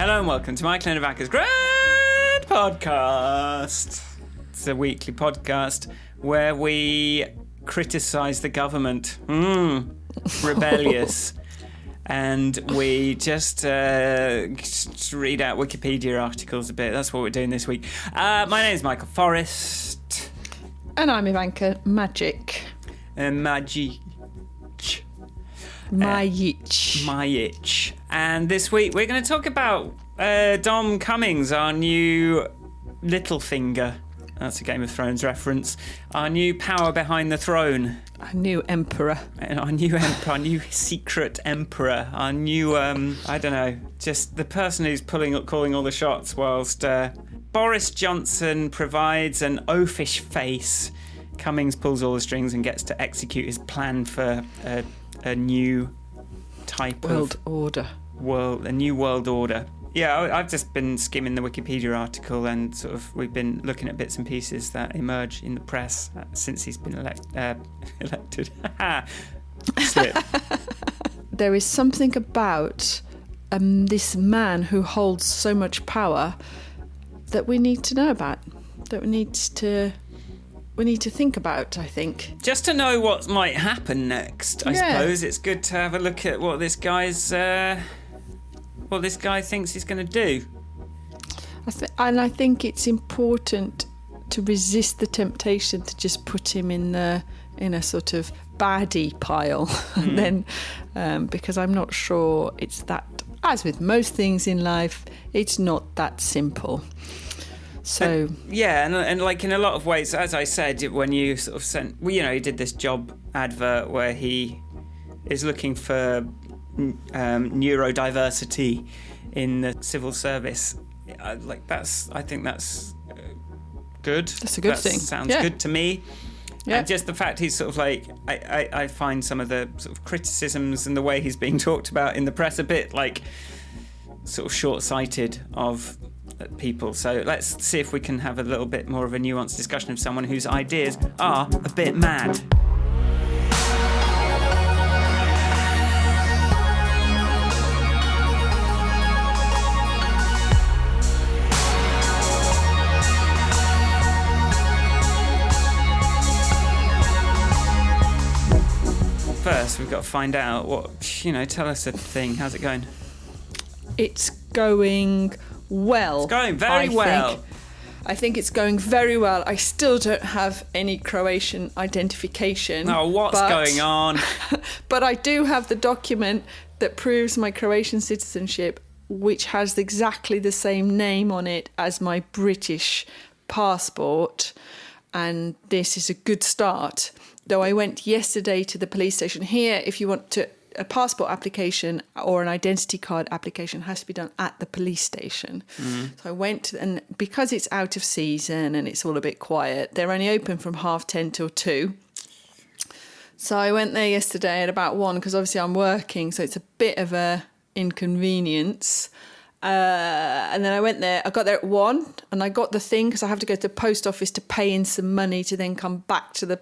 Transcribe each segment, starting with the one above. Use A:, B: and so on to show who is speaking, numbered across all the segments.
A: Hello and welcome to Michael and Ivaka's Grand Podcast. It's a weekly podcast where we criticise the government. Rebellious. And we just read out Wikipedia articles a bit. That's what we're doing this week. My name is Michael Forrest.
B: And I'm Ivanka Magic.
A: Majic. Majic. And this week we're going to talk about Dom Cummings, our new Littlefinger. That's a Game of Thrones reference. Our new power behind the throne.
B: Our new emperor.
A: Our new emperor, our new secret emperor. Our new, I don't know, just the person who's calling all the shots whilst Boris Johnson provides an oafish face. Cummings pulls all the strings and gets to execute his plan for a new type
B: world order.
A: A new world order. Yeah, I've just been skimming the Wikipedia article and we've been looking at bits and pieces that emerge in the press since he's been elected. Slip.
B: There is something about this man who holds so much power that we need to know about, that we need to think about, I think.
A: Just to know what might happen next, I suppose it's good to have a look at what this guy's... what this guy thinks he's going to do.
B: I think it's important to resist the temptation to just put him in a sort of baddie pile. And then, because I'm not sure it's that, as with most things in life, it's not that simple. So
A: and like in a lot of ways, as I said, when you sort of sent, he did this job advert where he is looking for neurodiversity in the civil service. I think that's good.
B: That's a good thing.
A: Sounds good to me. Yeah. And just the fact he's sort of like, I find some of the sort of criticisms and the way he's being talked about in the press a bit like sort of short-sighted of people. So let's see if we can have a little bit more of a nuanced discussion of someone whose ideas are a bit mad. First, we've got to find out what, tell us a thing. How's it going?
B: It's going well.
A: It's going very well.
B: I think it's going very well. I still don't have any Croatian identification.
A: Oh, what's going on?
B: But I do have the document that proves my Croatian citizenship, which has exactly the same name on it as my British passport. And this is a good start. Though I went yesterday to the police station here, if you want a passport application or an identity card application has to be done at the police station. So I went, and because it's out of season and it's all a bit quiet, they're only open from 10:30 till 2. So I went there yesterday at about 1 because obviously I'm working, so it's a bit of a inconvenience. And then I went there, I got there at 1 and I got the thing because I have to go to the post office to pay in some money to then come back to the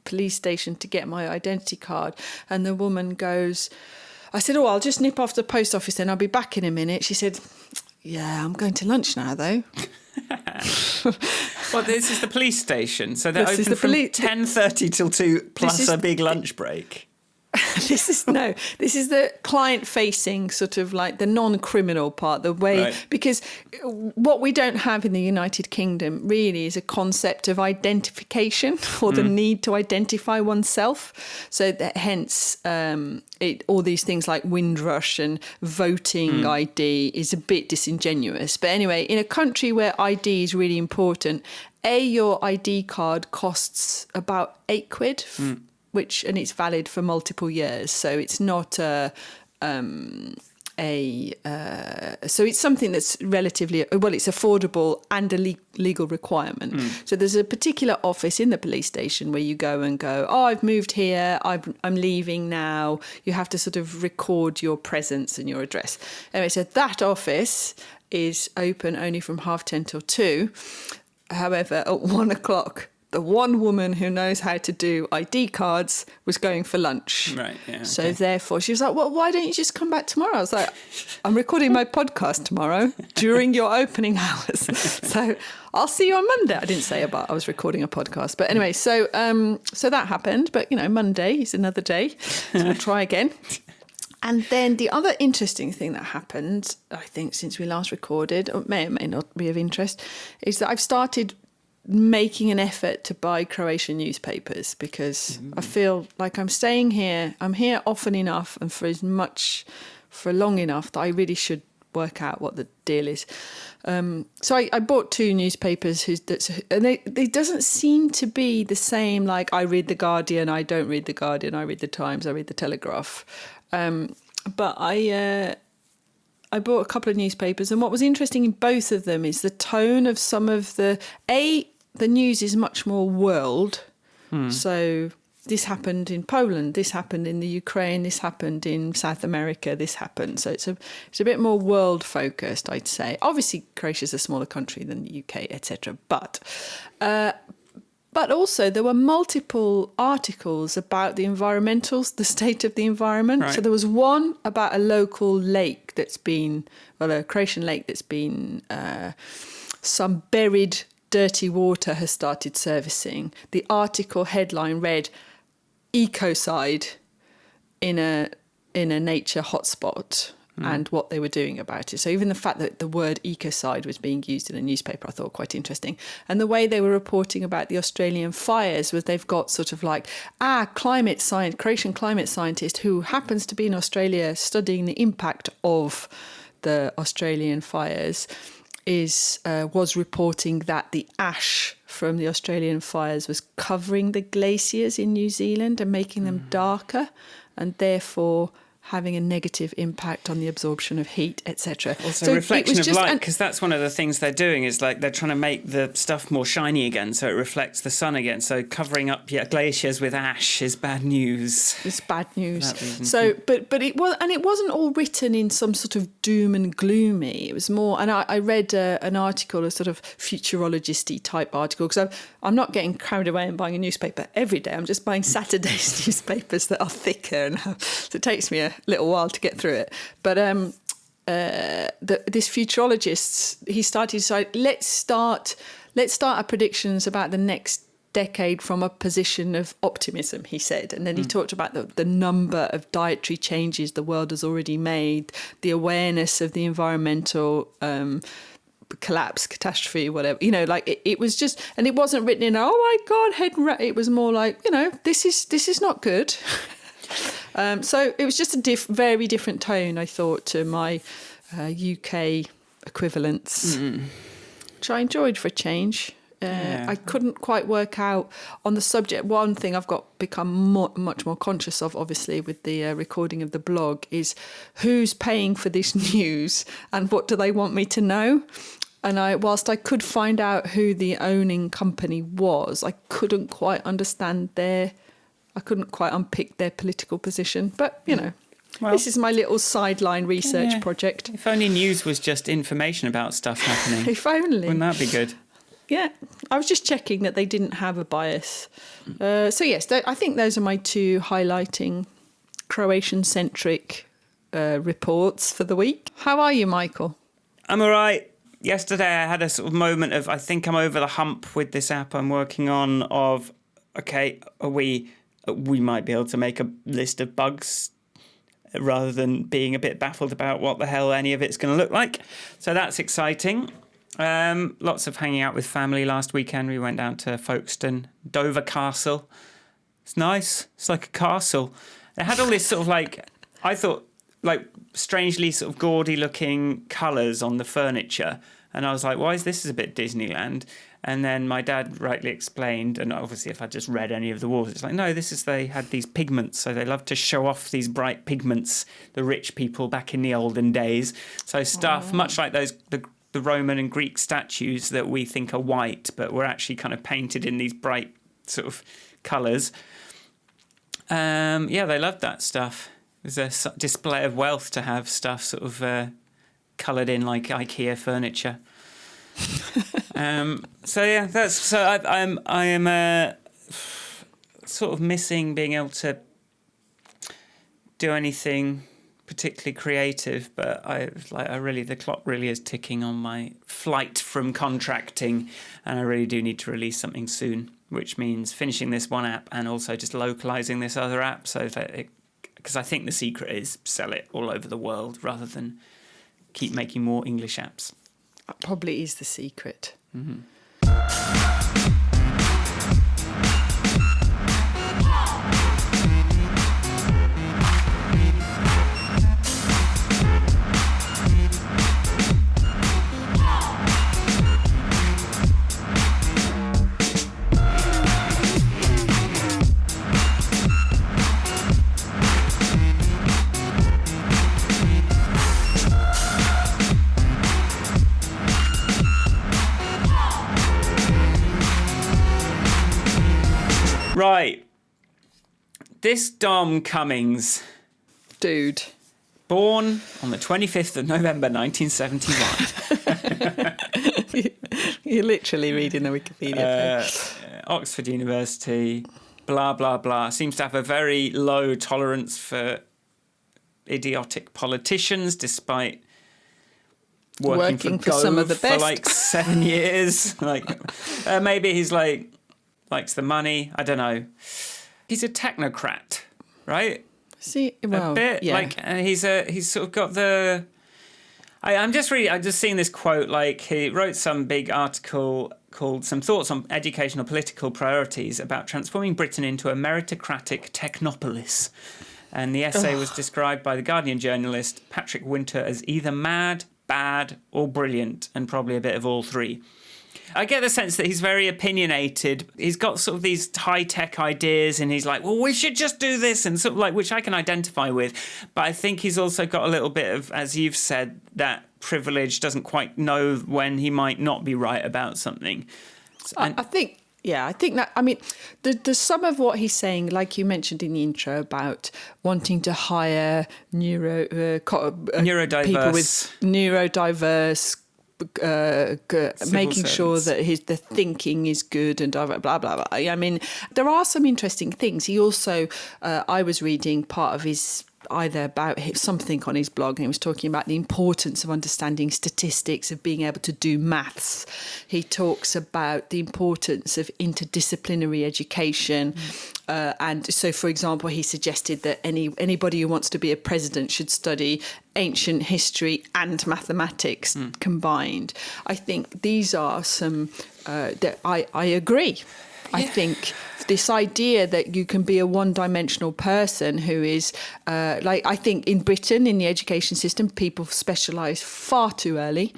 B: police station to get my identity card. And the woman goes, I said, I'll just nip off to the post office then, I'll be back in a minute. She said, yeah, I'm going to lunch now though.
A: Well, this is the police station, so they're open from 10:30 till 2 plus a big lunch break.
B: This is the client-facing sort of like the non-criminal part, the way, right. Because what we don't have in the United Kingdom really is a concept of identification or the need to identify oneself. So that hence all these things like Windrush and voting ID is a bit disingenuous. But anyway, in a country where ID is really important, your ID card costs about £8. And it's valid for multiple years, so it's not so it's something that's relatively it's affordable and a legal requirement. So there's a particular office in the police station where you go, I've moved here, I'm leaving now. You have to sort of record your presence and your address. Anyway, so that office is open only from 10:30 till 2. However, at 1 o'clock the one woman who knows how to do ID cards was going for lunch.
A: Right, yeah.
B: So
A: okay.
B: therefore, she was like, well, why don't you just come back tomorrow? I was like, I'm recording my podcast tomorrow during your opening hours. So I'll see you on Monday. I didn't say about I was recording a podcast. But anyway, so that happened. But, Monday is another day. So we'll try again. And then the other interesting thing that happened, I think, since we last recorded, or may not be of interest, is that I've started making an effort to buy Croatian newspapers because I feel like I'm staying here. I'm here often enough and for long enough that I really should work out what the deal is. So I bought 2 newspapers and they doesn't seem to be the same. Like I read The Guardian, I don't read The Guardian, I read The Times, I read The Telegraph. But I bought a couple of newspapers, and what was interesting in both of them is the tone of some of the news is much more world. So this happened in Poland, this happened in the Ukraine, this happened in South America, this happened. So it's a bit more world focused, I'd say. Obviously, Croatia's a smaller country than the UK, etc. But also there were multiple articles about the the state of the environment.
A: Right.
B: So there was one about a local lake a Croatian lake that's been some buried dirty water has started servicing. The article headline read, "Ecocide in a nature hotspot." And what they were doing about it. So even the fact that the word ecocide was being used in a newspaper, I thought quite interesting. And the way they were reporting about the Australian fires was they've got sort of like, Croatian climate scientist who happens to be in Australia studying the impact of the Australian fires was reporting that the ash from the Australian fires was covering the glaciers in New Zealand and making them darker, and therefore having a negative impact on the absorption of heat, etc.
A: Also,
B: so
A: reflection of light, because that's one of the things they're doing is like they're trying to make the stuff more shiny again, so it reflects the sun again. So covering up glaciers with ash is bad news.
B: It's bad news. So, but it was, and it wasn't all written in some sort of doom and gloomy. It was more, and I read an article, a sort of futurologist-y type article, because I'm not getting carried away and buying a newspaper every day. I'm just buying Saturday's newspapers that are thicker, and so it takes me a little while to get through it. But this futurologist, he started to say, let's start our predictions about the next decade from a position of optimism, he said. And then he talked about the number of dietary changes the world has already made, the awareness of the environmental collapse, catastrophe, whatever, it was just, and it wasn't written in, oh my God, it was more like, this is not good. So it was just a very different tone, I thought, to my UK equivalents, which I enjoyed for a change. I couldn't quite work out on the subject. One thing I've become much more conscious of, obviously, with the recording of the blog, is who's paying for this news and what do they want me to know? And whilst I could find out who the owning company was, I couldn't quite understand I couldn't quite unpick their political position. But, well, this is my little sideline research project.
A: If only news was just information about stuff happening.
B: If only.
A: Wouldn't that be good?
B: Yeah. I was just checking that they didn't have a bias. So, yes, I think those are my 2 highlighting Croatian-centric reports for the week. How are you, Michael?
A: I'm all right. Yesterday I had a sort of moment of, I think I'm over the hump with this app I'm working on of, okay, we might be able to make a list of bugs rather than being a bit baffled about what the hell any of it's going to look like. So that's exciting. Lots of hanging out with family last weekend. We went down to Folkestone, Dover Castle. It's nice. It's like a castle. It had all this sort of I thought, strangely sort of gaudy looking colours on the furniture. And I was like, why is this a bit Disneyland? And then my dad rightly explained, and obviously if I just read any of the walls, it's like, no, they had these pigments, so they love to show off these bright pigments, the rich people back in the olden days. So stuff, much like the Roman and Greek statues that we think are white, but were actually kind of painted in these bright sort of colours. They loved that stuff. It was a display of wealth to have stuff sort of coloured in like IKEA furniture. I am sort of missing being able to do anything particularly creative, but the clock really is ticking on my flight from contracting, and I really do need to release something soon, which means finishing this one app and also just localizing this other app, so that because I think the secret is sell it all over the world rather than keep making more English apps.
B: That probably is the secret.
A: Mm-hmm. Right. This Dom Cummings.
B: Dude.
A: Born on the 25th of November 1971.
B: You're literally reading the Wikipedia page.
A: Oxford University, blah, blah, blah. Seems to have a very low tolerance for idiotic politicians, despite working for
B: some of the best.
A: for like 7 years. Maybe he's likes the money. I don't know. He's a technocrat, right?
B: See, well,
A: a bit.
B: yeah.
A: He's sort of got the. I'm just seeing this quote. He wrote some big article called "Some Thoughts on Educational Political Priorities" about transforming Britain into a meritocratic technopolis, and the essay was described by the Guardian journalist Patrick Winter as either mad, bad, or brilliant, and probably a bit of all three. I get the sense that he's very opinionated. He's got sort of these high-tech ideas, and he's like, well, we should just do this, and sort of which I can identify with. But I think he's also got a little bit of, as you've said, that privilege, doesn't quite know when he might not be right about something.
B: I think that, I mean, there's some of what he's saying, like you mentioned in the intro, about wanting to hire
A: neurodiverse
B: people with neurodiverse, making sure that the thinking is good and blah, blah, blah. I mean, there are some interesting things. He also, I was reading part of his, either about something on his blog, and he was talking about the importance of understanding statistics, of being able to do maths. He talks about the importance of interdisciplinary education. And so, for example, he suggested that anybody who wants to be a president should study ancient history and mathematics combined. I think these are some that I agree. Yeah. I think this idea that you can be a one-dimensional person who is, I think in Britain, in the education system, people specialise far too early.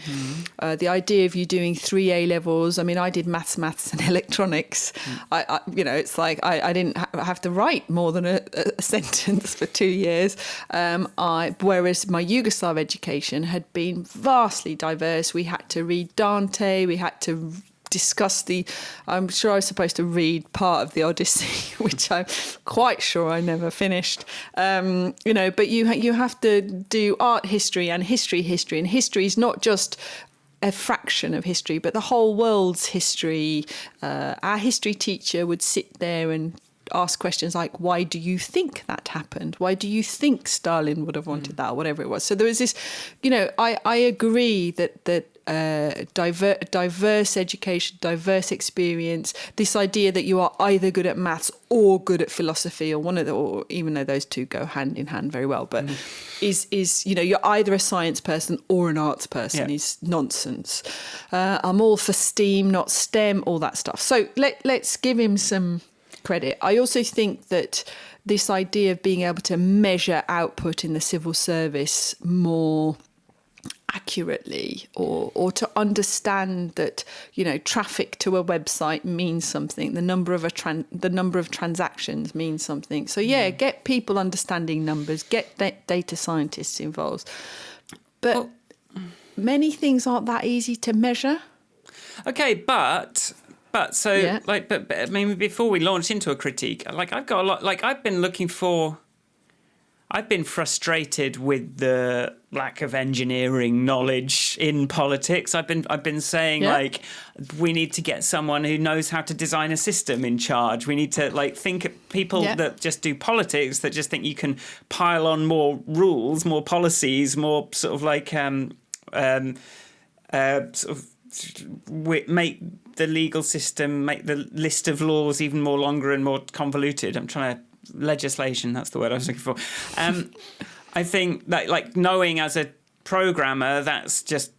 B: Mm. The idea of you doing 3 A-levels, I mean, I did maths and electronics. I it's like I didn't have to write more than a sentence for 2 years. Whereas my Yugoslav education had been vastly diverse. We had to read Dante, we had to discuss I'm sure I was supposed to read part of the Odyssey, which I'm quite sure I never finished. But you have to do art history, and history, and history is not just a fraction of history, but the whole world's history. Our history teacher would sit there and ask questions like, why do you think that happened? Why do you think Stalin would have wanted that, or whatever it was? So there was this, I agree that diverse education, diverse experience, this idea that you are either good at maths or good at philosophy, or even though those two go hand in hand very well, but is you're either a science person or an arts person is nonsense. I'm all for STEAM, not STEM, all that stuff. So let's give him some credit. I also think that this idea of being able to measure output in the civil service more accurately, or to understand that traffic to a website means something, the number of transactions means something. So get people understanding numbers, get data scientists involved. But many things aren't that easy to measure.
A: Okay, but I mean, before we launch into a critique, I've got a lot. I've been looking for. I've been frustrated with the lack of engineering knowledge in politics. I've been saying like we need to get someone who knows how to design a system in charge. We need to like think people that just do politics, that just think you can pile on more rules, more policies, more sort of like make the legal system, make the list of laws even more longer and more convoluted. Legislation, that's the word I was looking for. I think that like knowing as a programmer, that's just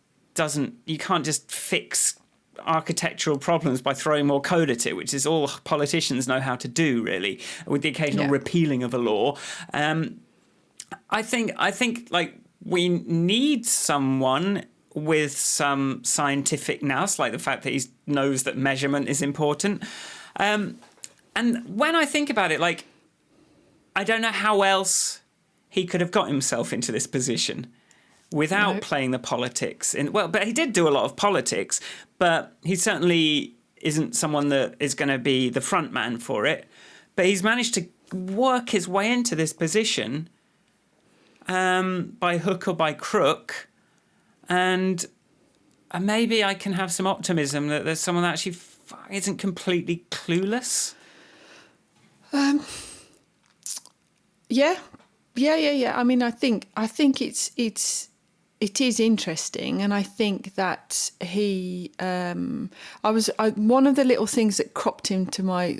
A: you can't just fix architectural problems by throwing more code at it, which is all politicians know how to do, really, with the occasional repealing of a law. I think like we need someone with some scientific nous, like the fact that he knows that measurement is important. And when I think about it, like, I don't know how else he could have got himself into this position without playing the politics. But he did do a lot of politics, but he certainly isn't someone that is going to be the front man for it. But he's managed to work his way into this position by hook or by crook. And maybe I can have some optimism that there's someone that actually isn't completely clueless.
B: Yeah. I mean, I think it is interesting, and I think that he. One of the little things that cropped into my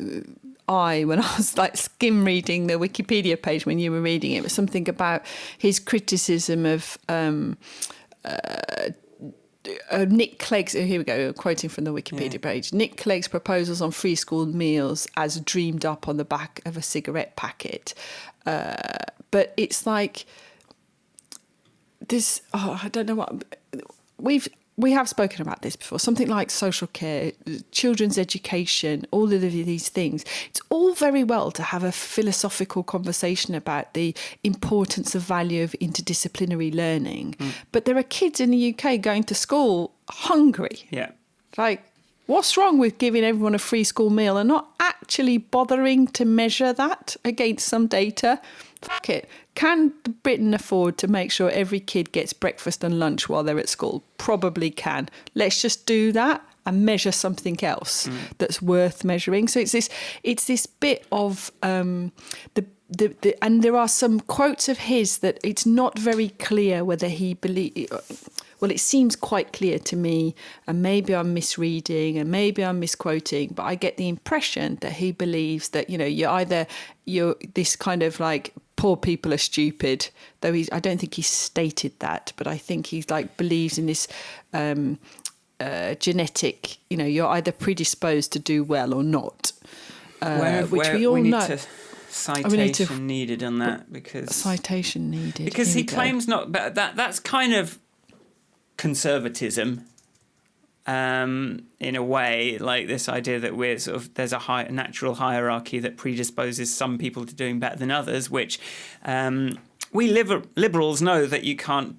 B: eye when I was like skim reading the Wikipedia page when you were reading it was something about his criticism of. Nick Clegg's, here we go, quoting from the Wikipedia page. Nick Clegg's proposals on free school meals as dreamed up on the back of a cigarette packet. But it's like this, I don't know what, we have spoken about this before, something like social care, children's education, all of these things. It's all very well to have a philosophical conversation about the importance of value of interdisciplinary learning. But there are kids in the UK going to school hungry.
A: Yeah.
B: Like, what's wrong with giving everyone a free school meal and not actually bothering to measure that against some data? Fuck it. Can Britain afford to make sure every kid gets breakfast and lunch while they're at school? Probably can. Let's just do that and measure something else that's worth measuring. So it's this bit of and there are some quotes of his that it's not very clear whether he believes. Well, it seems quite clear to me, and maybe I'm misreading and maybe I'm misquoting, but I get the impression that he believes that, you're this kind of like poor people are stupid, though I don't think he's stated that, but I think he like believes in this genetic, you're either predisposed to do well or not, which we all know.
A: Citation needed on that because
B: citation needed
A: because he claims not, but that's kind of conservatism in a way, like this idea that we're sort of there's a natural hierarchy that predisposes some people to doing better than others, which we liberals know that you can't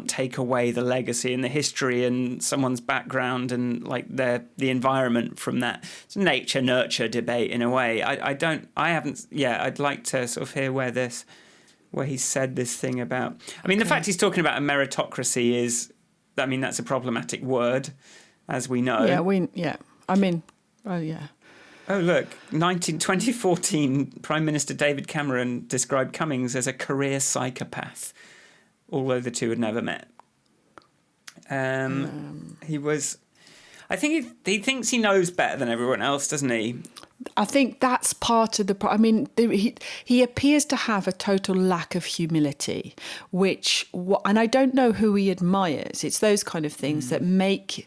A: take away the legacy and the history and someone's background and like the environment from that. It's a nature nurture debate in a way. I'd like to sort of hear where he said this thing about. I mean, the fact he's talking about a meritocracy is, I mean, that's a problematic word, as we know. Oh, look, 2014, Prime Minister David Cameron described Cummings as a career psychopath, although the two had never met. He was... I think he thinks he knows better than everyone else, doesn't he?
B: I think that's part of the problem. I mean, he appears to have a total lack of humility, and I don't know who he admires. It's those kind of things that make...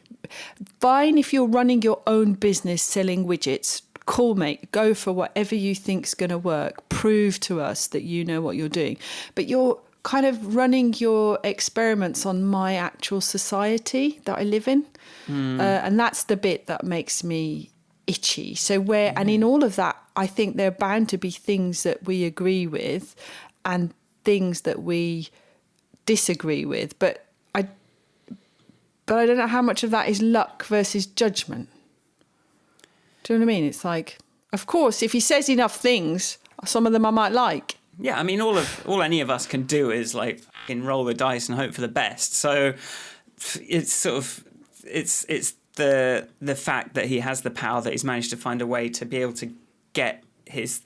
B: Fine if you're running your own business selling widgets, cool, mate, go for whatever you think's going to work. Prove to us that you know what you're doing. But you're kind of running your experiments on my actual society that I live in. And that's the bit that makes me itchy. So and in all of that, I think there are bound to be things that we agree with and things that we disagree with. But I don't know how much of that is luck versus judgment. Do you know what I mean? It's like, of course, if he says enough things, some of them I might like.
A: Yeah, I mean, all any of us can do is like roll the dice and hope for the best. So it's sort of it's the fact that he has the power, that he's managed to find a way to be able to get his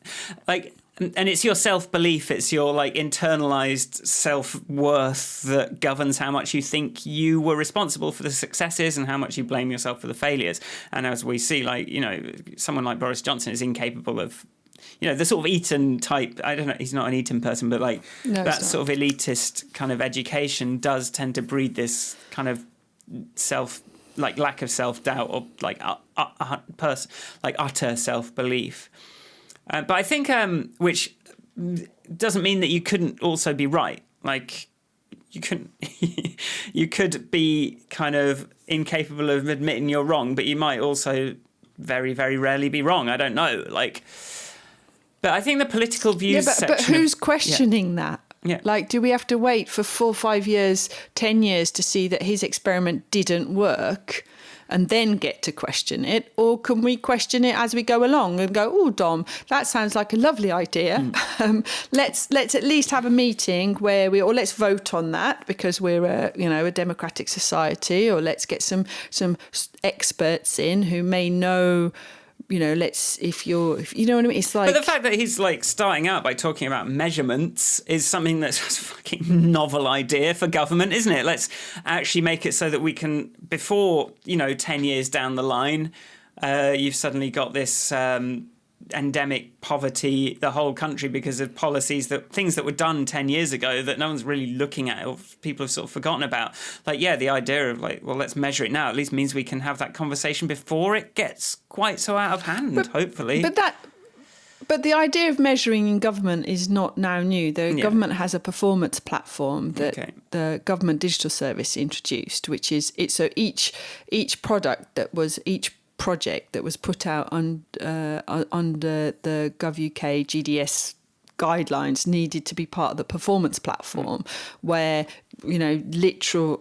A: like. And it's your self-belief, it's your like internalized self-worth that governs how much you think you were responsible for the successes and how much you blame yourself for the failures. And as we see, like, you know, someone like Boris Johnson is incapable of, you know, the sort of Eton type, I don't know, he's not an Eton person, but like that sort of elitist kind of education does tend to breed this kind of lack of self-doubt or like utter self-belief. But I think, which doesn't mean that you couldn't also be right. Like, you could be kind of incapable of admitting you're wrong, but you might also very, very rarely be wrong. I don't know. Like, but I think the political views section.
B: But who's questioning that?
A: Yeah.
B: Like, do we have to wait for 4, 5 years, 10 years to see that his experiment didn't work and then get to question it? Or can we question it as we go along and go, oh, Dom, that sounds like a lovely idea. Let's at least have a meeting where let's vote on that because we're a democratic society, or let's get some experts in who may know. You know, if you know what I mean? It's like...
A: But the fact that he's like starting out by talking about measurements is something that's just a fucking novel idea for government, isn't it? Let's actually make it so that we can, before, 10 years down the line, you've suddenly got this endemic poverty, the whole country, because of things that were done 10 years ago that no one's really looking at, or people have sort of forgotten about. Like, yeah, the idea of like, well, let's measure it now, at least means we can have that conversation before it gets quite so out of hand, hopefully.
B: But the idea of measuring in government is not now new. The government has a performance platform that the government digital service introduced, which is each project that was put out under the GovUK GDS guidelines needed to be part of the performance platform, where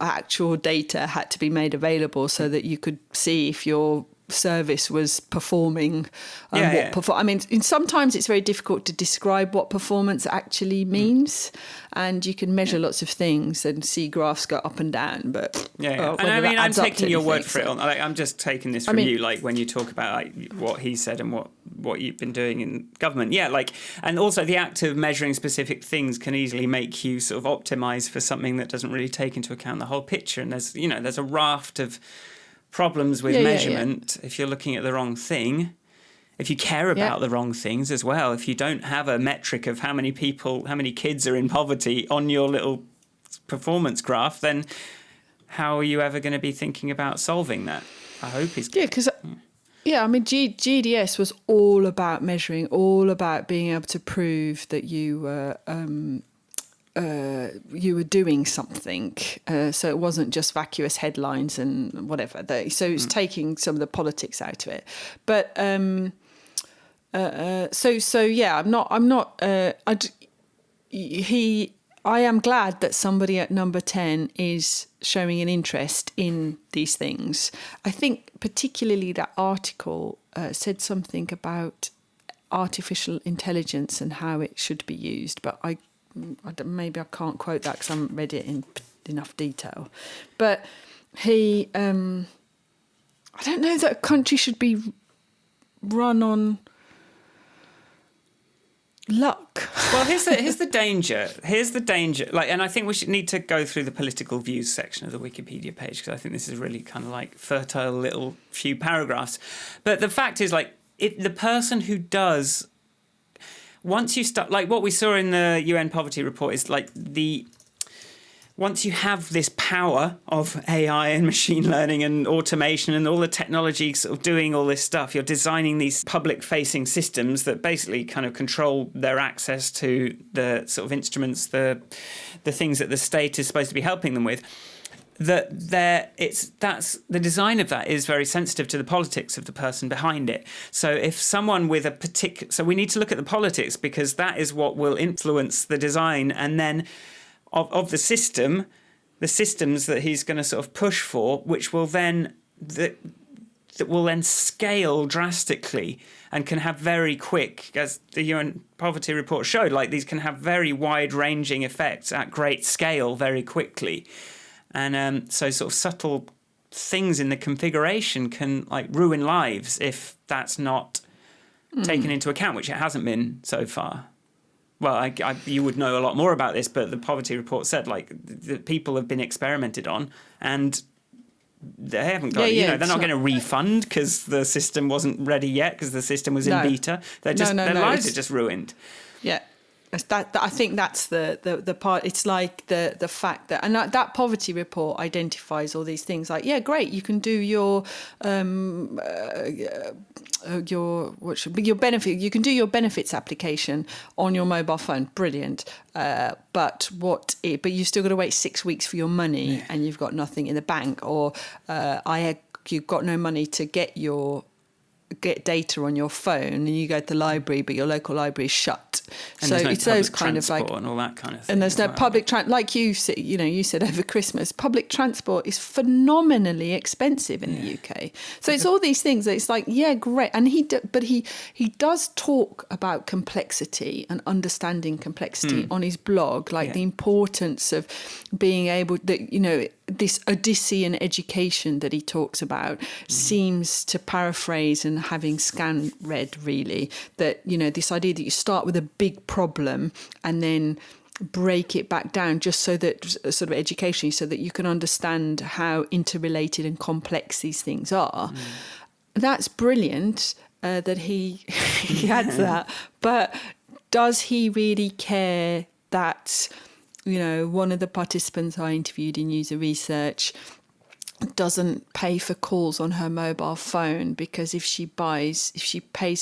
B: actual data had to be made available so that you could see if your service was performing. I mean, sometimes it's very difficult to describe what performance actually means, and you can measure lots of things and see graphs go up and down, but
A: and I mean, I'm taking your word for it. I'm just taking this from you, like when you talk about like what he said and what you've been doing in government. And also the act of measuring specific things can easily make you sort of optimize for something that doesn't really take into account the whole picture. And there's a raft of problems with measurement if you're looking at the wrong thing, if you care about the wrong things as well, if you don't have a metric of how many kids are in poverty on your little performance graph, then how are you ever going to be thinking about solving that? I hope he's...
B: I mean, GDS was all about measuring, all about being able to prove that you were doing something, so it wasn't just vacuous headlines and whatever. So it's taking some of the politics out of it. But I'm not. I am glad that somebody at number 10 is showing an interest in these things. I think particularly that article said something about artificial intelligence and how it should be used, but maybe I can't quote that because I haven't read it in enough detail. But he, I don't know that a country should be run on luck.
A: Well, here's the danger. Like, and I think we should need to go through the political views section of the Wikipedia page, because I think this is really kind of like fertile little few paragraphs. But the fact is, like, if the person who does... Once you start, like what we saw in the UN Poverty Report, is like once you have this power of AI and machine learning and automation and all the technology sort of doing all this stuff, you're designing these public-facing systems that basically kind of control their access to the sort of instruments, the things that the state is supposed to be helping them with. The design of that is very sensitive to the politics of the person behind it. So if someone with so we need to look at the politics, because that is what will influence the design, and then of the systems that he's going to sort of push for, which will then that will then scale drastically and can have very quick, as the UN Poverty Report showed, like these can have very wide-ranging effects at great scale very quickly. And so sort of subtle things in the configuration can like ruin lives if that's not taken into account, which it hasn't been so far. Well, you would know a lot more about this, but the Poverty Report said like the people have been experimented on and they haven't got, they're not going to refund because the system wasn't ready yet because the system was in beta. They're just, their lives are just ruined.
B: Yeah. I think that's the part. It's like the fact that, and that poverty report identifies all these things. Like, yeah, great, you can do your benefit. You can do your benefits application on your mobile phone. Brilliant. But you still got to wait 6 weeks for your money, and you've got nothing in the bank, or you've got no money to get data on your phone, and you go to the library, but your local library is shut.
A: And
B: so
A: there's no
B: it's those kind of
A: like and all that kind of thing.
B: And there's no public like you said over Christmas, public transport is phenomenally expensive in the UK. So it's all these things that it's like, yeah, great. And he does talk about complexity and understanding complexity on his blog, like the importance of being able that, this Odyssean education that he talks about seems to paraphrase, and having read really, that, this idea that you start with a big problem and then break it back down just so that sort of educationally, so that you can understand how interrelated and complex these things are. That's brilliant that he adds that. But does he really care that, one of the participants I interviewed in user research doesn't pay for calls on her mobile phone because if she pays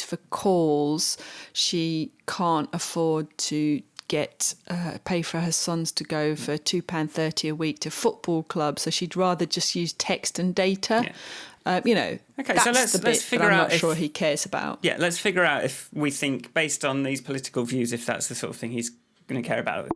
B: for calls, she can't afford to pay for her sons to go for £2.30 a week to football club, so she'd rather just use text and data. Okay,
A: that's so let's figure out.
B: I'm not sure he cares about.
A: Yeah, let's figure out if we think, based on these political views, if that's the sort of thing he's going to care about.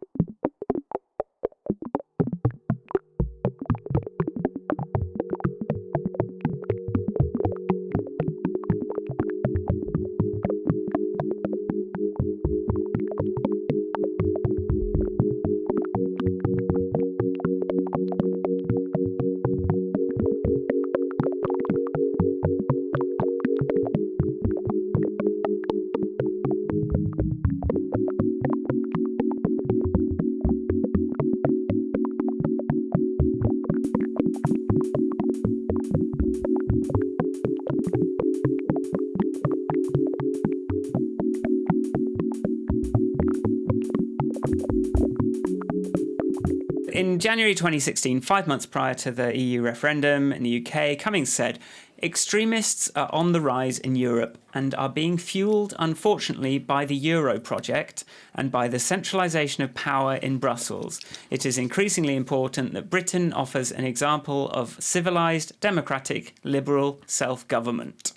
A: In January 2016, 5 months prior to the EU referendum in the UK, Cummings said, "Extremists are on the rise in Europe and are being fuelled, unfortunately, by the Euro project and by the centralisation of power in Brussels. It is increasingly important that Britain offers an example of civilised, democratic, liberal self-government."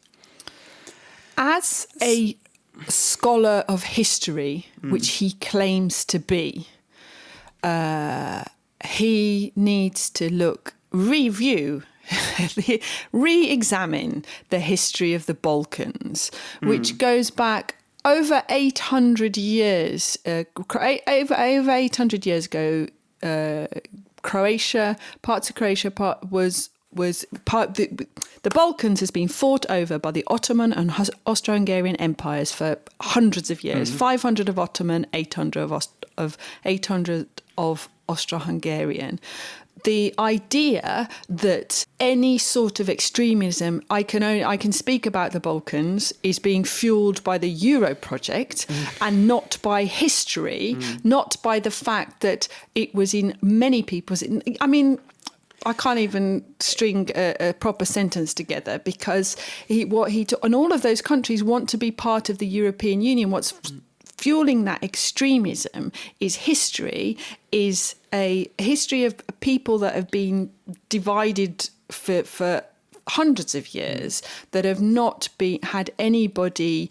B: As a scholar of history, which he claims to be, he needs to re-examine the history of the Balkans, which goes back over 800 years. Over 800 years ago, parts of Croatia the Balkans has been fought over by the Ottoman and Austro-Hungarian empires for hundreds of years. 500 of Ottoman, 800 of Austro-Hungarian. The idea that any sort of extremism, I can speak about the Balkans, is being fueled by the Euro project and not by history, not by the fact that it was in many people's. I can't even string a proper sentence together because and all of those countries want to be part of the European Union. What's fueling that extremism is a history of people that have been divided for hundreds of years, that have not had anybody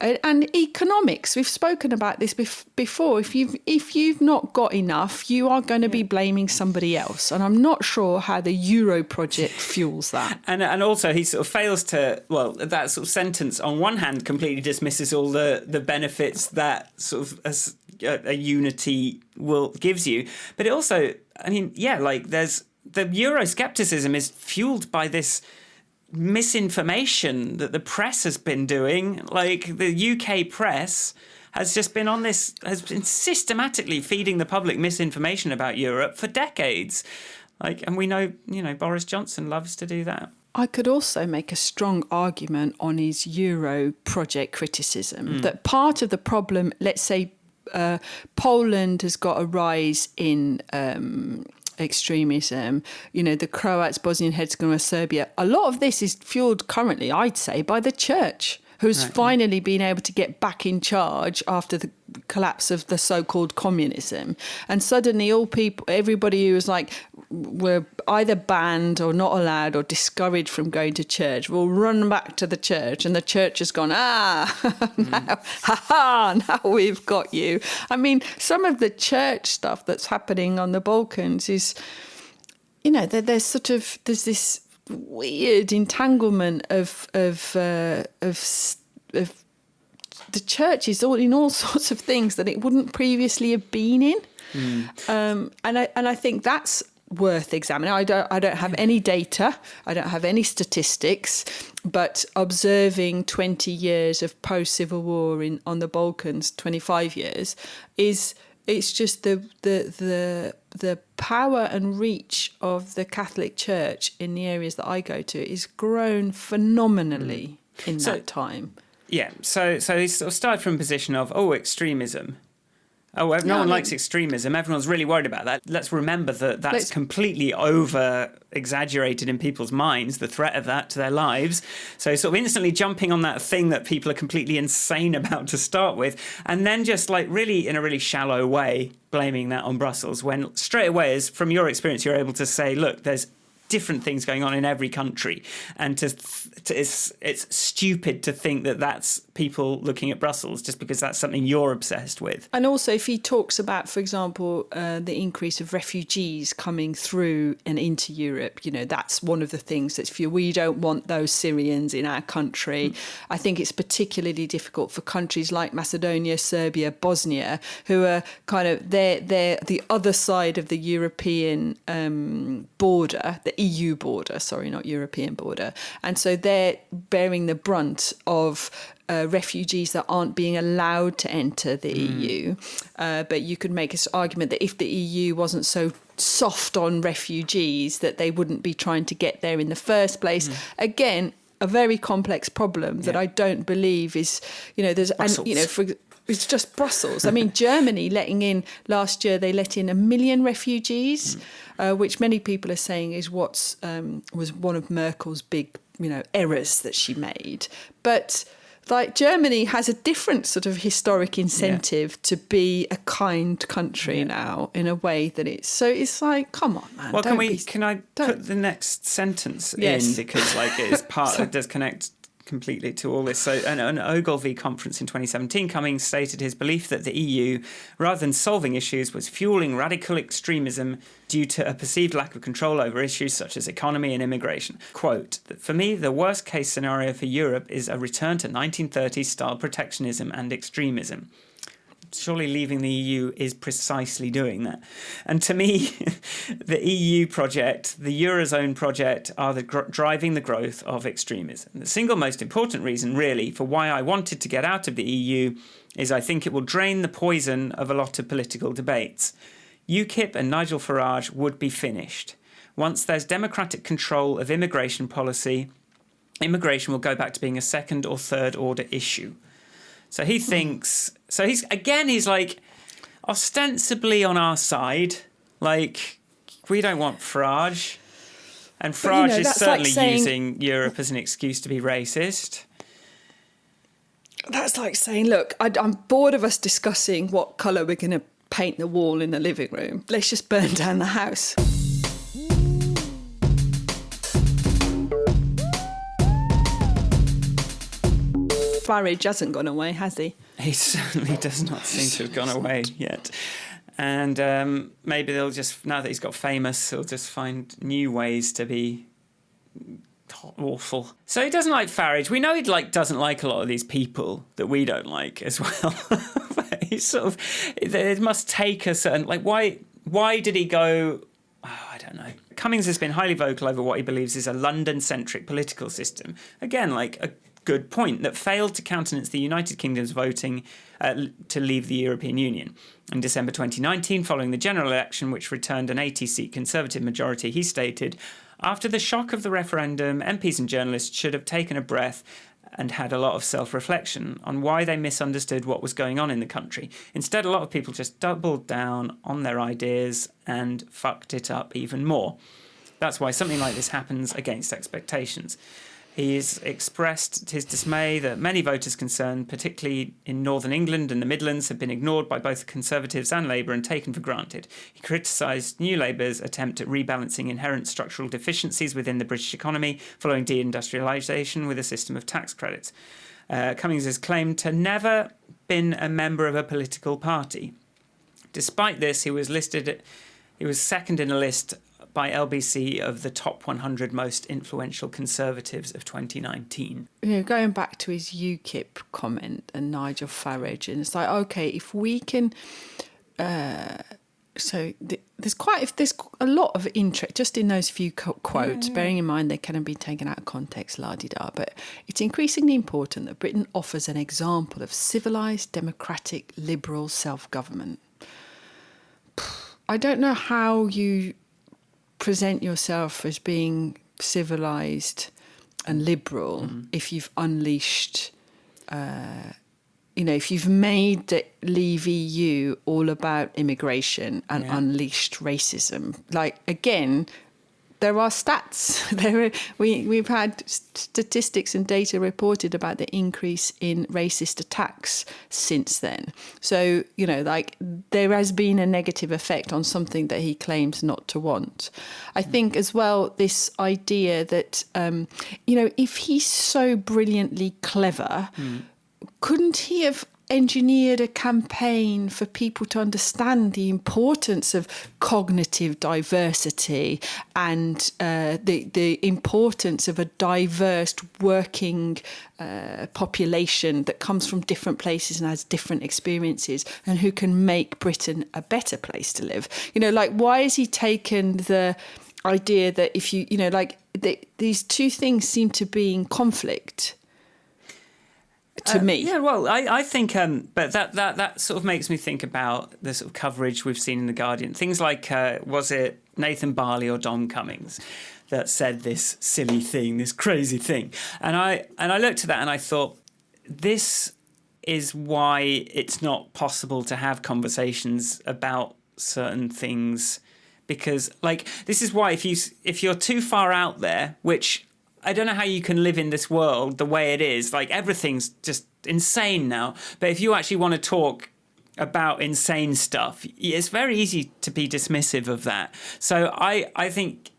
B: and economics. We've spoken about this before. If you've not got enough, you are going to be blaming somebody else, and I'm not sure how the Euro project fuels that.
A: And also he sort of fails to, well, that sort of sentence on one hand completely dismisses all the benefits that sort of a unity gives you, but it also, I mean, yeah, like there's the Euroscepticism is fueled by this misinformation that the press has been doing. Like the UK press has been systematically feeding the public misinformation about Europe for decades. Like, and we know, Boris Johnson loves to do that.
B: I could also make a strong argument on his Euro project criticism that part of the problem, let's say Poland has got a rise in extremism, the Croats, Bosnian Herzegovina, Serbia. A lot of this is fueled currently, I'd say, by the church, who's finally been able to get back in charge after the collapse of the so-called communism. And suddenly everybody who was like, were either banned or not allowed or discouraged from going to church will run back to the church, and the church has gone, now we've got you. I mean, some of the church stuff that's happening on the Balkans is, there's this weird entanglement of the church is all in all sorts of things that it wouldn't previously have been in. And I think that's worth examining. I don't have any data, I don't have any statistics, but observing 20 years of post-Civil War on the Balkans, 25 years, it's just the power and reach of the Catholic Church in the areas that I go to is grown phenomenally in that time.
A: Yeah, so he sort of started from a position of, extremism. No one likes extremism. Everyone's really worried about that. Let's remember that's completely over-exaggerated in people's minds, the threat of that to their lives. So sort of instantly jumping on that thing that people are completely insane about to start with, and then just like really, in a really shallow way, blaming that on Brussels, when straight away, as from your experience, you're able to say, look, there's different things going on in every country, and it's stupid to think that that's people looking at Brussels just because that's something you're obsessed with.
B: And also, if he talks about, for example, the increase of refugees coming through and into Europe, that's one of the things that's we don't want those Syrians in our country. I think it's particularly difficult for countries like Macedonia, Serbia, Bosnia, who are kind of they're the other side of the European border, the EU border, sorry, not European border. And so they're bearing the brunt of refugees that aren't being allowed to enter the EU. But you could make an argument that if the EU wasn't so soft on refugees, that they wouldn't be trying to get there in the first place. Again, a very complex problem that I don't believe is, there's,
A: Brussels.
B: and, it's just Brussels. I mean, Germany last year, they let in 1 million refugees, which many people are saying is was one of Merkel's big, errors that she made. But like Germany has a different sort of historic incentive to be a kind country now in a way that it's like, come on, man.
A: Well, can I put the next sentence in, because like it is it does connect completely to all this. So an Ogilvy conference in 2017, Cummings stated his belief that the EU, rather than solving issues, was fueling radical extremism due to a perceived lack of control over issues such as economy and immigration. Quote, for me, the worst case scenario for Europe is a return to 1930s style protectionism and extremism. Surely leaving the EU is precisely doing that. And to me, the EU project, the Eurozone project, are driving the growth of extremism. The single most important reason, really, for why I wanted to get out of the EU is I think it will drain the poison of a lot of political debates. UKIP and Nigel Farage would be finished. Once there's democratic control of immigration policy, immigration will go back to being a second or third order issue. So he thinks... So he's like ostensibly on our side. Like, we don't want Farage. And Farage is certainly using Europe as an excuse to be racist.
B: That's like saying, look, I'm bored of us discussing what colour we're going to paint the wall in the living room. Let's just burn down the house. Farage hasn't gone away, has he?
A: He certainly does not seem to have gone away yet. And maybe they'll just, now that he's got famous, he'll just find new ways to be awful. So he doesn't like Farage. We know he doesn't like a lot of these people that we don't like as well. He's sort of, it must take a certain, why did he go? Oh, I don't know. Cummings has been highly vocal over what he believes is a London-centric political system. Again, a good point, that failed to countenance the United Kingdom's voting to leave the European Union. In December 2019, following the general election, which returned an 80-seat Conservative majority, he stated, "After the shock of the referendum, MPs and journalists should have taken a breath and had a lot of self-reflection on why they misunderstood what was going on in the country. Instead, a lot of people just doubled down on their ideas and fucked it up even more. That's why something like this happens against expectations." He's expressed his dismay that many voters concerned, particularly in Northern England and the Midlands, have been ignored by both Conservatives and Labour and taken for granted. He criticised New Labour's attempt at rebalancing inherent structural deficiencies within the British economy following deindustrialisation with a system of tax credits. Cummings has claimed to never been a member of a political party. Despite this, he was second in a list by LBC of the top 100 most influential Conservatives of 2019.
B: Going back to his UKIP comment and Nigel Farage, and it's like, okay, if we can... there's a lot of interest just in those few quotes, bearing in mind they can be taken out of context, la-di-da, but it's increasingly important that Britain offers an example of civilised, democratic, liberal self-government. I don't know how you present yourself as being civilised and liberal if you've unleashed, if you've made the Leave EU all about immigration and unleashed racism. Again, there are stats. We've had statistics and data reported about the increase in racist attacks since then. So, there has been a negative effect on something that he claims not to want. I think as well, this idea that, if he's so brilliantly clever, couldn't he have engineered a campaign for people to understand the importance of cognitive diversity and the importance of a diverse working population that comes from different places and has different experiences and who can make Britain a better place to live? Why has he taken the idea that if you, these two things seem to be in conflict? To me.
A: Yeah, well, I think, but that sort of makes me think about the sort of coverage we've seen in The Guardian. Things like, was it Nathan Barley or Dom Cummings that said this silly thing, this crazy thing? And I looked at that and I thought, this is why it's not possible to have conversations about certain things. Because, this is why if you're too far out there, which... I don't know how you can live in this world the way it is. Everything's just insane now. But if you actually want to talk about insane stuff, it's very easy to be dismissive of that. So I think,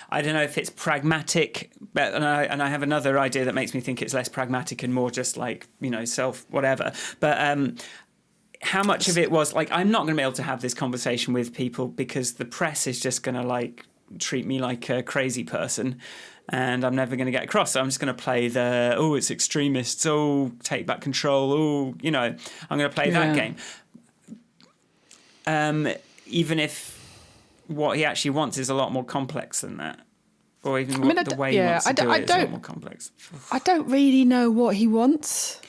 A: I don't know if it's pragmatic, but and I have another idea that makes me think it's less pragmatic and more just self whatever. But how much of it was I'm not going to be able to have this conversation with people because the press is just going to treat me like a crazy person. And I'm never going to get across. So I'm just going to play it's extremists, take back control, I'm going to play that game. Even if what he actually wants is a lot more complex than that. Or even the way he wants to do it is a lot more complex.
B: I don't really know what he wants.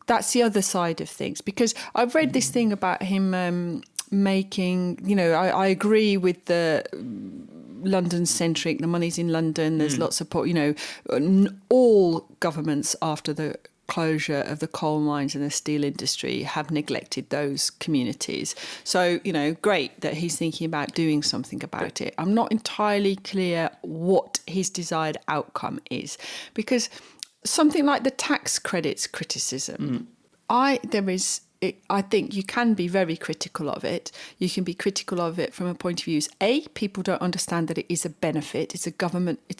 B: That's the other side of things. Because I've read this thing about him making, I agree with the... London-centric, the money's in London, there's lots of, all governments after the closure of the coal mines and the steel industry have neglected those communities. So, great that he's thinking about doing something about it. I'm not entirely clear what his desired outcome is, because something like the tax credits criticism, I think you can be very critical of it. You can be critical of it from a point of view people don't understand that it is a benefit. It's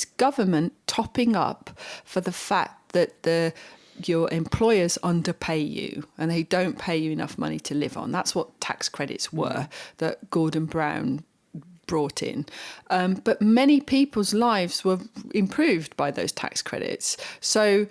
B: government topping up for the fact that the your employers underpay you and they don't pay you enough money to live on. That's what tax credits were that Gordon Brown brought in. But many people's lives were improved by those tax credits. So,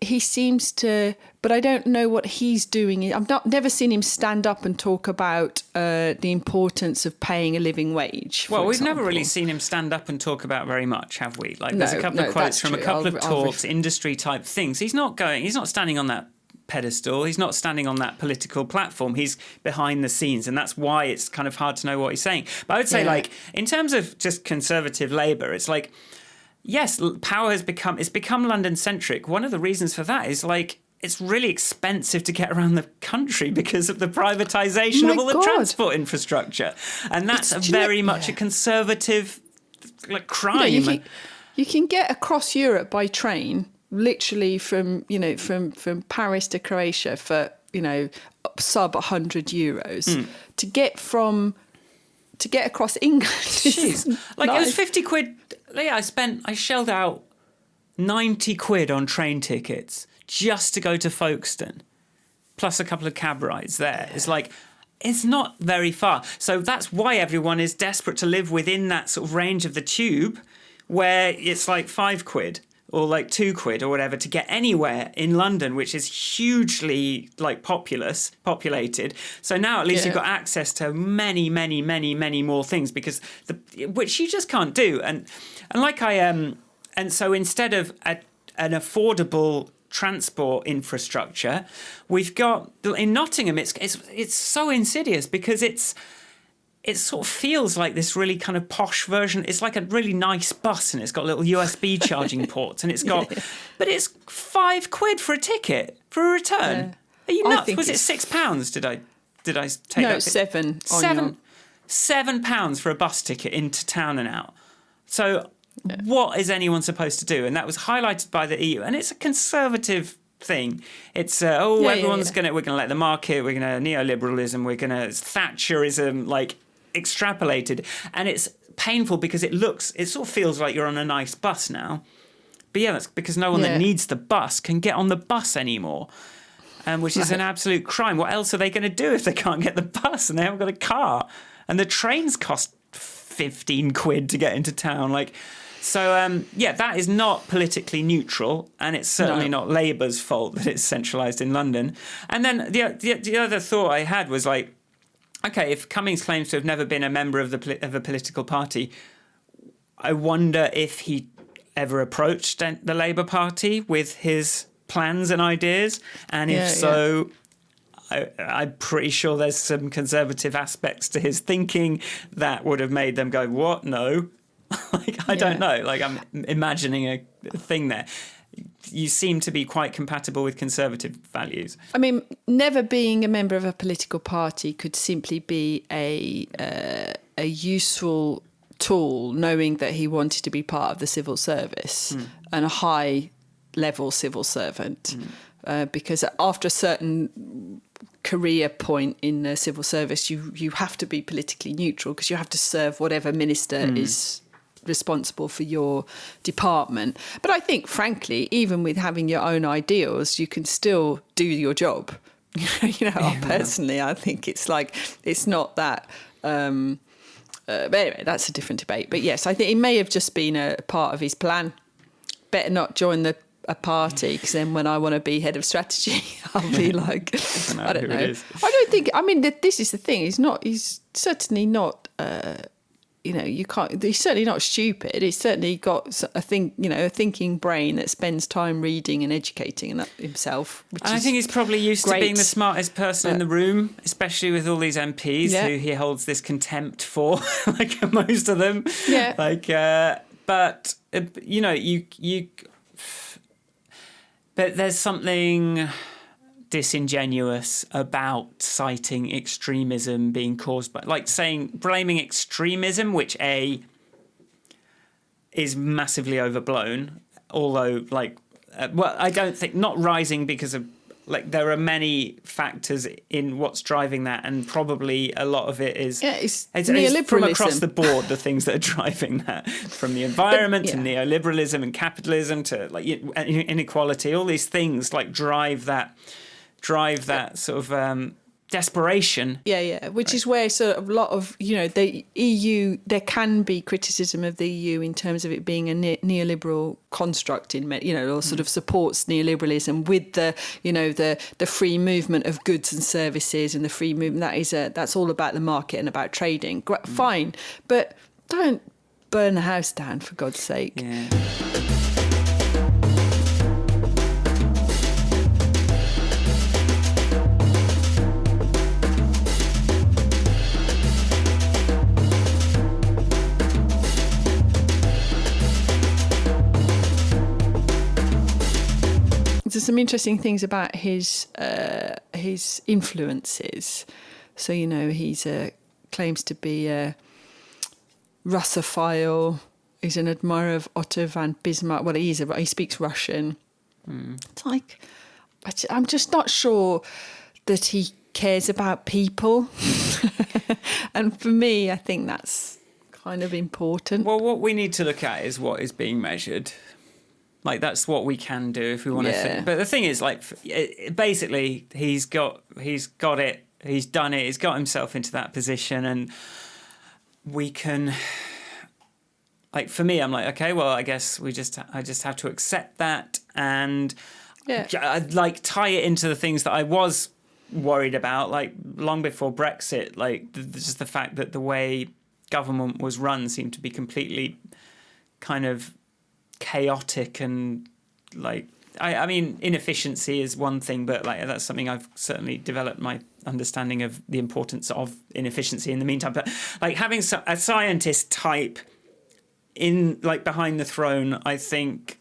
B: he seems to, but I don't know what he's doing. I've never seen him stand up and talk about the importance of paying a living wage.
A: Well, we've never really seen him stand up and talk about very much, have we? There's a couple of quotes from a couple of talks, industry type things. He's not standing on that pedestal. He's not standing on that political platform. He's behind the scenes, and that's why it's kind of hard to know what he's saying. But I would say, in terms of just conservative Labour, it's yes, power has become London-centric. One of the reasons for that is it's really expensive to get around the country because of the privatisation of all the transport infrastructure, and that's very much a conservative crime.
B: You can get across Europe by train, literally from Paris to Croatia for sub €100 to get across England.
A: Jeez. It was 50 quid. I shelled out 90 quid on train tickets just to go to Folkestone, plus a couple of cab rides there. It's not very far. So that's why everyone is desperate to live within that sort of range of the tube, where it's 5 quid or 2 quid or whatever to get anywhere in London, which is hugely populated. So now at least you've got access to many, many, many, many more things which you just can't do. And so instead of an affordable transport infrastructure, we've got in Nottingham. It's so insidious because it sort of feels like this really kind of posh version. It's like a really nice bus, and it's got little USB charging ports, and it's got, but it's 5 quid for a ticket for a return.
B: Yeah.
A: Are you nuts? Was it £6? Did I take
B: no,
A: that?
B: £7.
A: £7 for a bus ticket into town and out. So what is anyone supposed to do? And that was highlighted by the EU, and it's a conservative thing. It's we're gonna let the market, we're gonna neoliberalism, we're gonna Thatcherism, extrapolated, and it's painful because it sort of feels like you're on a nice bus now. But that's because no one that needs the bus can get on the bus anymore, which is an absolute crime. What else are they going to do if they can't get the bus and they haven't got a car? And the trains cost 15 quid to get into town. That is not politically neutral, and it's certainly not Labour's fault that it's centralised in London. And then the other thought I had was okay, if Cummings claims to have never been a member of a political party, I wonder if he ever approached the Labour Party with his plans and ideas, and if so, I'm pretty sure there's some conservative aspects to his thinking that would have made them go, "What? No." I don't know. I'm imagining a thing there. You seem to be quite compatible with conservative values.
B: I mean, never being a member of a political party could simply be a useful tool, knowing that he wanted to be part of the civil service and a high-level civil servant. Because after a certain career point in the civil service, you have to be politically neutral because you have to serve whatever minister is responsible for your department. But I think, frankly, even with having your own ideals, you can still do your job. Personally, I think it's not that. But anyway, that's a different debate. But yes, I think it may have just been a part of his plan. Better not join a party, because then when I want to be head of strategy, I'll be I don't know. I don't think. I mean, this is the thing. He's certainly not. You can't. He's certainly not stupid. He's certainly got a thinking brain that spends time reading and educating himself.
A: And I think he's probably used to being the smartest person in the room, especially with all these MPs who he holds this contempt for, most of them. Yeah. But but there's something disingenuous about citing extremism being caused by, blaming extremism, which is massively overblown, although I don't think, not rising because of like there are many factors in what's driving that, and probably a lot of it is
B: it's
A: neoliberalism from across
B: neoliberalism.
A: the board. The things that are driving that, from the environment to neoliberalism and capitalism to like inequality, all these things like drive that sort of desperation.
B: Which is where sort of a lot of, the EU, there can be criticism of the EU in terms of it being a neoliberal construct or sort of supports neoliberalism with the free movement of goods and services, and the free movement that's all about the market and about trading. Fine, but don't burn the house down, for God's sake.
A: Yeah.
B: There's some interesting things about his influences. So he's claims to be a Russophile. He's an admirer of Otto von Bismarck. Well, he speaks Russian. It's like, I'm just not sure that he cares about people. And for me, I think that's kind of important.
A: Well, what we need to look at is what is being measured. Like, that's what we can do if we want to think. But the thing is, like, basically, he's got it, he's done it, he's got himself into that position, and we can, like, for me, I'm like, okay, well, I guess I just have to accept that and like tie it into the things that I was worried about, like long before Brexit, like just the fact that the way government was run seemed to be completely kind of chaotic, and like I mean inefficiency is one thing, but like that's something I've certainly developed my understanding of the importance of inefficiency in the meantime. But like having a scientist type in like behind the throne, I think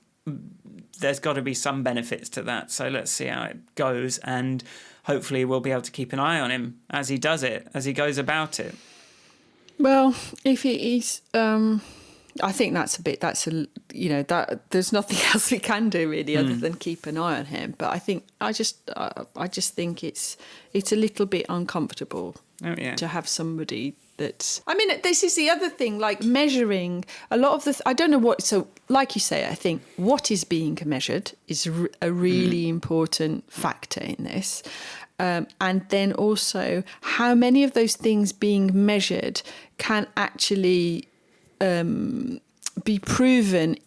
A: there's got to be some benefits to that. So let's see how it goes, and hopefully we'll be able to keep an eye on him as he does it, as he goes about it.
B: Well, if he's I think that's that there's nothing else we can do really other than keep an eye on him. But I think I just think it's a little bit uncomfortable to have somebody that's. I mean, this is the other thing, like measuring a lot of the. I don't know what. So, like you say, I think what is being measured is a really important factor in this. And then also how many of those things being measured can actually be proven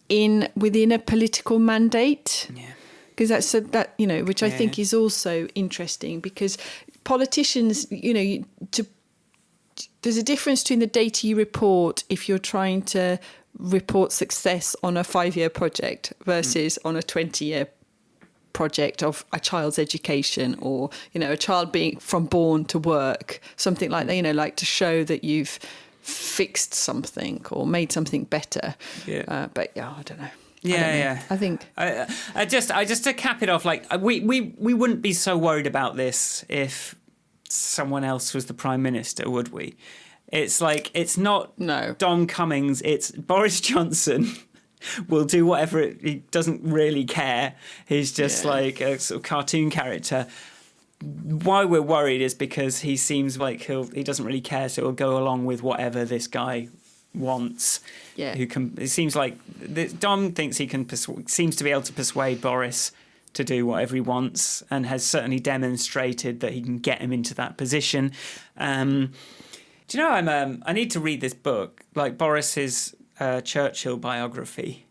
B: within a political mandate. Yeah. Because which I think is also interesting, because politicians, there's a difference between the data you report if you're trying to report success on a 5-year project versus on a 20-year project of a child's education, or a child being from born to work, something like that, like to show that you've fixed something or made something better. But I don't know. I think
A: I just to cap it off, like we wouldn't be so worried about this if someone else was the prime minister, would we? It's like, it's not Dom Cummings, it's Boris Johnson. Will do whatever he doesn't really care. He's just like a sort of cartoon character. Why we're worried is because he seems like he doesn't really care, so he'll go along with whatever this guy wants. It seems like Dom thinks he can seems to be able to persuade Boris to do whatever he wants, and has certainly demonstrated that he can get him into that position. Do you know, I need to read this book, like Boris's Churchill biography.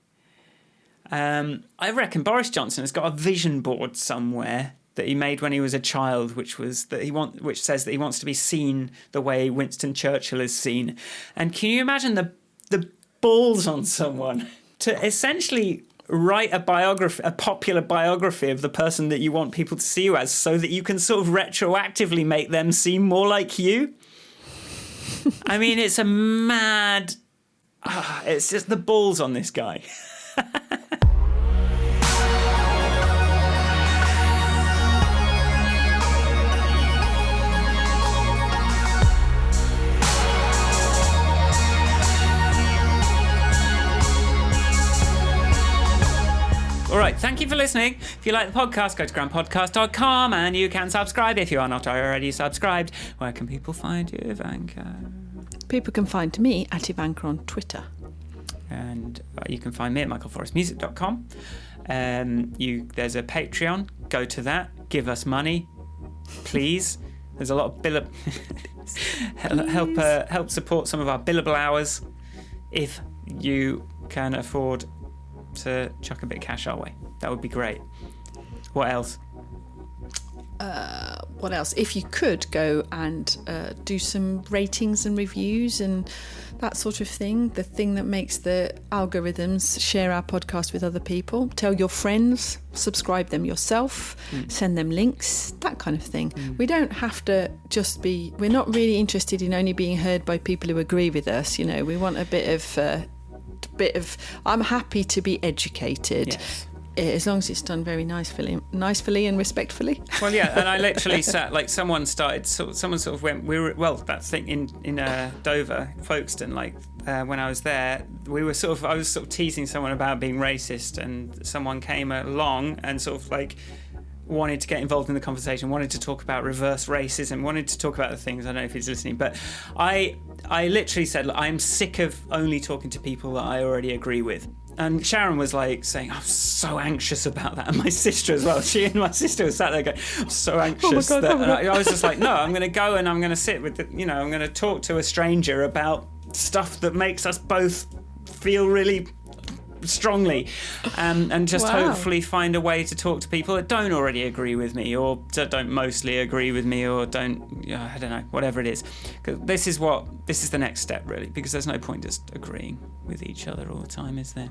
A: I reckon Boris Johnson has got a vision board somewhere that he made when he was a child, which says that he wants to be seen the way Winston Churchill is seen. And can you imagine the balls on someone to essentially write a popular biography of the person that you want people to see you as, so that you can sort of retroactively make them seem more like you? I mean, it's a mad. It's just the balls on this guy. All right, thank you for listening. If you like the podcast, go to grandpodcast.com and you can subscribe if you are not already subscribed. Where can people find you, Ivanka?
B: People can find me at Ivanka on Twitter.
A: And you can find me at michaelforestmusic.com. There's a Patreon. Go to that. Give us money, please. There's a lot of help support some of our billable hours if you can afford to chuck a bit of cash our way. That would be great. What else?
B: What else? If you could go and do some ratings and reviews and that sort of thing, the thing that makes the algorithms share our podcast with other people. Tell your friends, subscribe them yourself, send them links, that kind of thing. We don't have to just be, we're not really interested in only being heard by people who agree with us. You know, we want a bit of I'm happy to be educated.
A: Yes.
B: As long as it's done very nicely and respectfully.
A: Well, yeah, and I literally sat, like, someone sort of went, that thing in Dover, Folkestone, like, when I was there, I was sort of teasing someone about being racist, and someone came along and sort of, like, wanted to get involved in the conversation, wanted to talk about reverse racism, wanted to talk about the things. I don't know if he's listening, but I literally said, look, I'm sick of only talking to people that I already agree with. And Sharon was like saying, I'm so anxious about that. And my sister as well. She and my sister were sat there going, I'm so anxious.
B: Oh my God.
A: I was just like, no, I'm going to go and I'm going to sit with, I'm going to talk to a stranger about stuff that makes us both feel really strongly, and just hopefully find a way to talk to people that don't already agree with me, or don't mostly agree with me, or don't, I don't know, whatever it is. 'Cause this is the next step, really, because there's no point just agreeing with each other all the time, is there?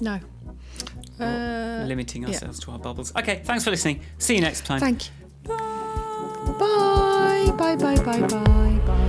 B: No.
A: Limiting ourselves to our bubbles. Okay, thanks for listening. See you next time.
B: Thank you. Bye. Bye. Bye. Bye. Bye. Bye.